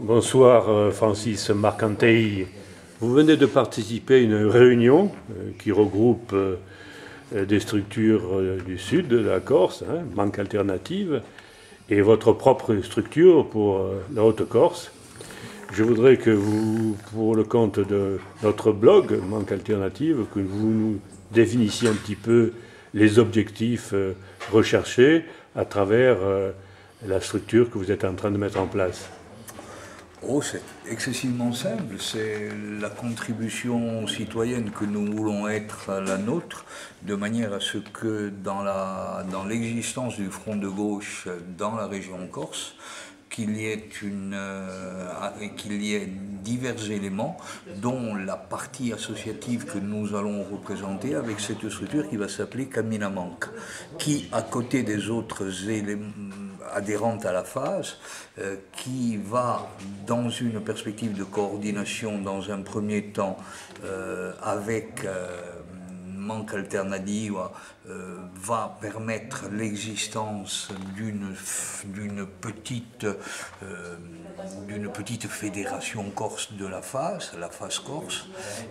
Bonsoir Francis Marcantey. Vous venez de participer à une réunion qui regroupe des structures du sud de la Corse, Manque Alternative, et votre propre structure pour la Haute-Corse. Je voudrais que vous, pour le compte de notre blog Manque Alternative, que vous nous définissiez un petit peu les objectifs recherchés à travers la structure que vous êtes en train de mettre en place. Oh, c'est excessivement simple, c'est la contribution citoyenne que nous voulons être à la nôtre, de manière à ce que dans l'existence du front de gauche dans la région Corse, qu'il y ait divers éléments, dont la partie associative que nous allons représenter avec cette structure qui va s'appeler Camina Manque, qui, à côté des autres éléments adhérente à la phase, qui va, dans une perspective de coordination, dans un premier temps, avec Manque Alternative, va permettre l'existence d'une petite fédération corse de la phase Corse,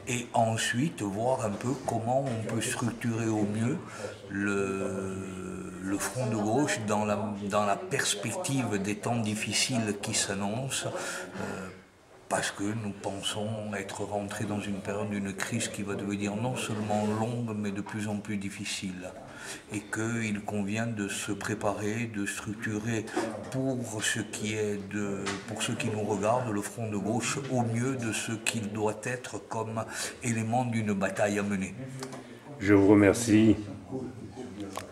et ensuite voir un peu comment on peut structurer au mieux le front de gauche dans la perspective des temps difficiles qui s'annoncent, parce que nous pensons être rentrés dans une période d'une crise qui va devenir non seulement longue, mais de plus en plus difficile. Et qu'il convient de se préparer, de structurer pour ce qui nous regarde, le front de gauche au mieux de ce qu'il doit être comme élément d'une bataille à mener. Je vous remercie.